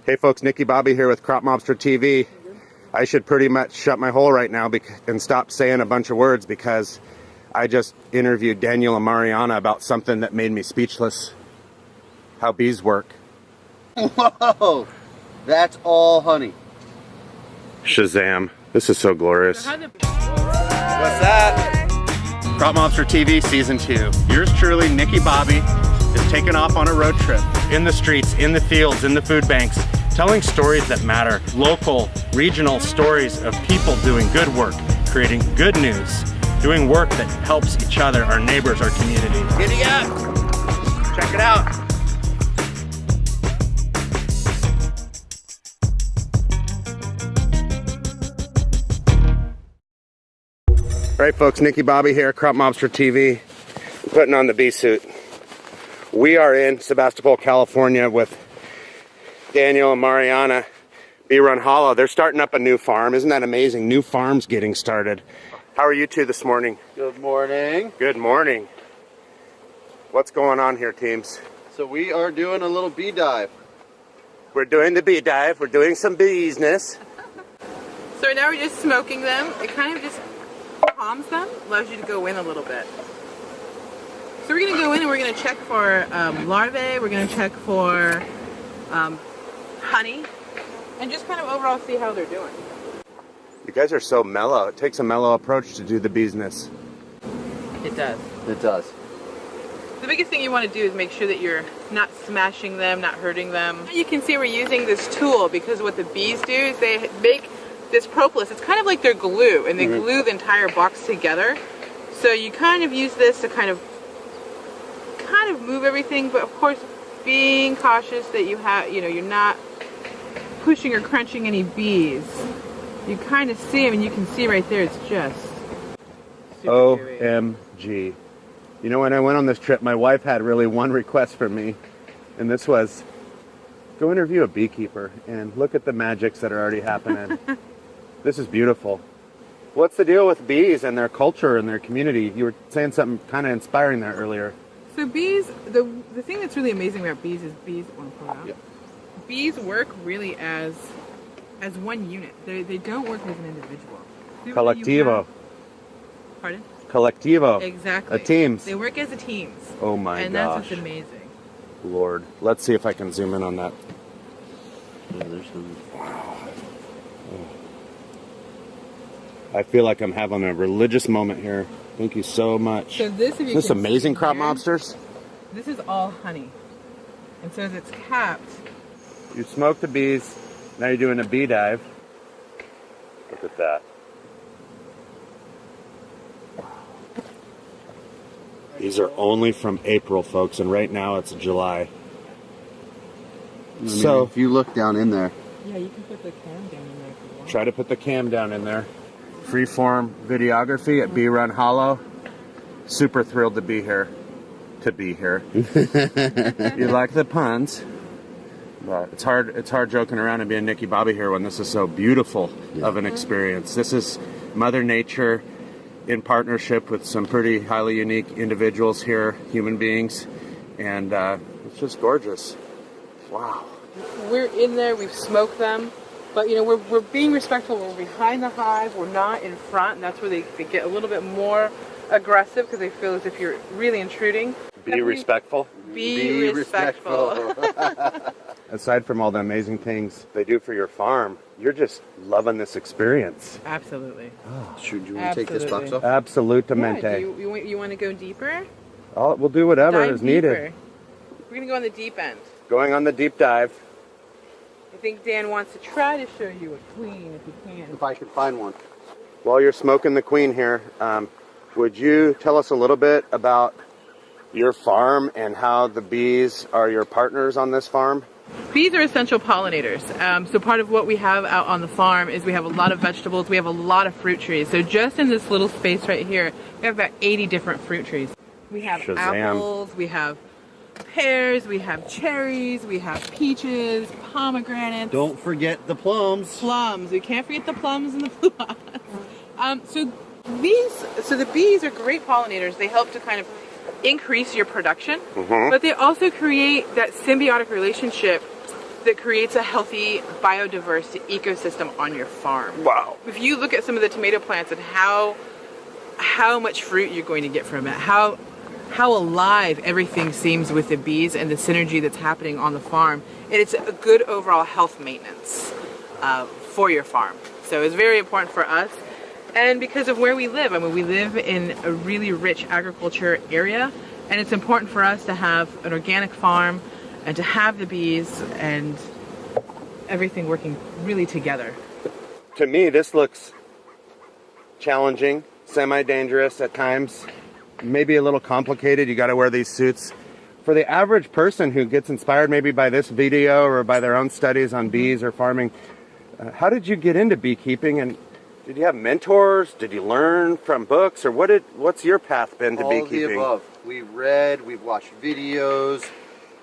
Hey folks, Nicky Bobby here with CropMobsterTV. I should pretty much shut my hole right now and stop saying a bunch of words because I just interviewed Daniel and Marianna about something that made me speechless. How bees work. Whoa! That's all honey. Shazam. This is so glorious. What's that? CropMobsterTV Season 2. Yours truly, Nicky Bobby, is taking off on a road trip. In the streets, in the fields, in the food banks, telling stories that matter. Local, regional stories of people doing good work, creating good news, doing work that helps each other, our neighbors, our community. Giddy up! Check it out. All right, folks, Nicky Bobby here, CropMobsterTV, putting on the bee suit. We are in Sebastopol, California with Daniel and Marianna, Bee Run Hollow. They're starting up a new farm. Isn't that amazing? New farms getting started. How are you two this morning? Good morning. Good morning. What's going on here, teams? So we are doing a little bee dive. We're doing the bee dive. We're doing some business. So right now we're just smoking them. It kind of just calms them, allows you to go in a little bit. So we're going to go in and we're going to check for larvae, we're going to check for honey, and just kind of overall see how they're doing. You guys are so mellow. It takes a mellow approach to do the business. It does. It does. The biggest thing you want to do is make sure that you're not smashing them, not hurting them. You can see we're using this tool because what the bees do is they make this propolis. It's kind of like their glue, and they glue the entire box together. So you kind of use this to kind of move everything, but of course being cautious that you have, you're not pushing or crunching any bees. You kind of see them, and you can see right there, it's just super OMG. You know, when I went on this trip, my wife had really one request from me, and this was, go interview a beekeeper and look at the magics that are already happening. This is beautiful. What's the deal with bees and their culture and their community? You were saying something kind of inspiring there earlier. So bees, the thing that's really amazing about bees is bees work really as one unit. They don't work as an individual. Collectivo. Pardon? Collectivo. Exactly. A teams. They work as a teams. Oh my gosh. And that's what's amazing. Lord. Let's see if I can zoom in on that. Yeah, there's some. Wow. I feel like I'm having a religious moment here. Thank you so much. So this, is this amazing, Crop Mobsters? This is all honey. And so as it's capped. You smoked the bees, now you're doing a bee dive. Look at that. These are only from April, folks, and right now it's July. I mean, so if you look down in there. Yeah, you can put the cam down in there if you want. Try to put the cam down in there. Freeform videography at Bee Run Hollow. Super thrilled to be here. You like the puns? But it's hard joking around and being Nicky Bobby here when this is so beautiful of an experience. This is Mother Nature in partnership with some pretty highly unique individuals here, human beings, and it's just gorgeous. Wow. We're in there, we've smoked them, but we're being respectful. We're behind the hive, we're not in front, and that's where they get a little bit more aggressive because they feel as if you're really intruding. Be respectful. Be respectful. Aside from all the amazing things they do for your farm, you're just loving this experience. Absolutely. Oh, Should you want to take this box off? Absolutamente. Yeah, you want to go deeper? We'll do whatever Dive is needed. deeper. We're going to go on the deep end. Going on the deep dive. I think Dan wants to try to show you a queen if he can. If I could find one. While you're smoking the queen here, would you tell us a little bit about your farm and how the bees are your partners on this farm? Bees are essential pollinators. So part of what we have out on the farm is we have a lot of vegetables, we have a lot of fruit trees. So just in this little space right here, we have about 80 different fruit trees. We have apples, we have pears, we have cherries, we have peaches, pomegranates. Don't forget the plums. Plums. We can't forget the plums and the plums. So the bees are great pollinators. They help to kind of increase your production, but they also create that symbiotic relationship that creates a healthy, biodiverse ecosystem on your farm. Wow. If you look at some of the tomato plants and how much fruit you're going to get from it, how alive everything seems with the bees and the synergy that's happening on the farm, and it's a good overall health maintenance for your farm. So it's very important for us, and because of where we live. I mean, we live in a really rich agriculture area, and it's important for us to have an organic farm and to have the bees and everything working really together. To me, this looks challenging, semi-dangerous at times, maybe a little complicated. You got to wear these suits. For the average person who gets inspired maybe by this video or by their own studies on bees or farming, how did you get into beekeeping, and did you have mentors? Did you learn from books, or what's your path been to beekeeping? All of the above. We read, we've watched videos,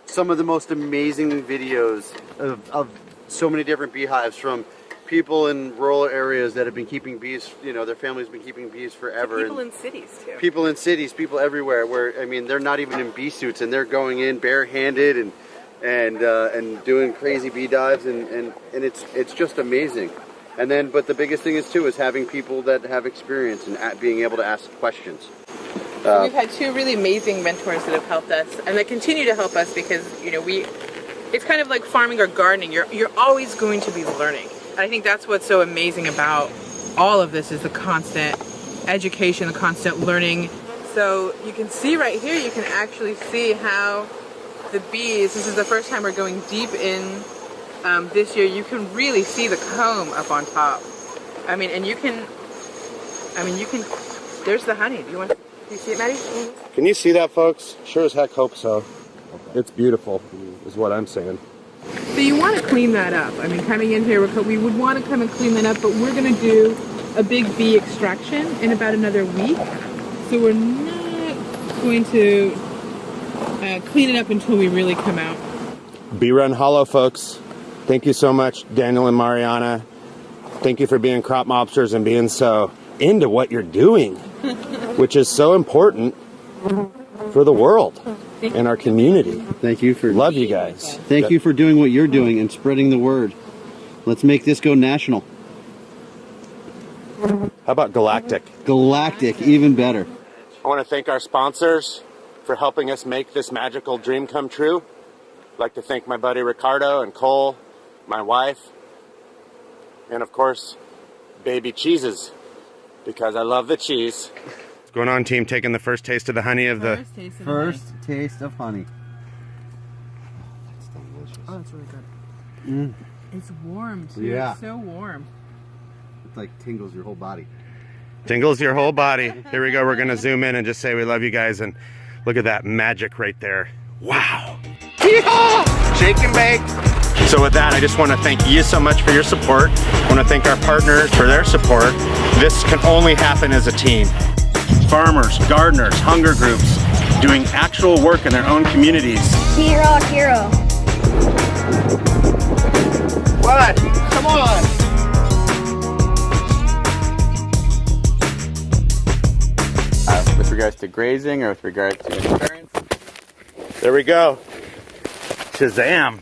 some of the most amazing videos of so many different beehives, from people in rural areas that have been keeping bees, you know, their families have been keeping bees forever. People in cities too. People in cities, people everywhere, where, I mean, they're not even in bee suits, and they're going in barehanded and doing crazy bee dives, and it's just amazing. And then, but the biggest thing is too, is having people that have experience and being able to ask questions. We've had two really amazing mentors that have helped us, and they continue to help us, because, you know, it's kind of like farming or gardening. You're always going to be learning. And I think that's what's so amazing about all of this, is the constant education, the constant learning. So you can see right here, you can actually see how the bees, this is the first time we're going deep in this year, you can really see the comb up on top. I mean, and you can, there's the honey. Do you see it, Maddie? Mm-hmm. Can you see that, folks? Sure as heck hope so. It's beautiful, is what I'm saying. So you want to clean that up. I mean, coming in here, we would want to come and clean that up, but we're going to do a big bee extraction in about another week. So we're not going to clean it up until we really come out. Bee Run Hollow, folks. Thank you so much, Daniel and Marianna. Thank you for being crop mobsters and being so into what you're doing, which is so important for the world and our community. Thank you for... Love you guys. Thank you for doing what you're doing and spreading the word. Let's make this go national. How about galactic? Galactic, even better. I want to thank our sponsors for helping us make this magical dream come true. I'd like to thank my buddy Ricardo and Cole, my wife, and of course, Baby Cheeses, because I love the cheese. What's going on, team? Taking the first taste of the honey of the... First taste of honey. That's delicious. Oh, that's really good. Mm. It's warm too. Yeah. It's so warm. It's like tingles your whole body. Tingles your whole body. Here we go. We're going to zoom in and just say we love you guys, and look at that magic right there. Wow. Yeehaw! Shake and bake. So with that, I just want to thank you so much for your support. I want to thank our partners for their support. This can only happen as a team. Farmers, gardeners, hunger groups, doing actual work in their own communities. Hero. What? Come on! With regards to grazing or with regards to insurance? There we go. Shazam.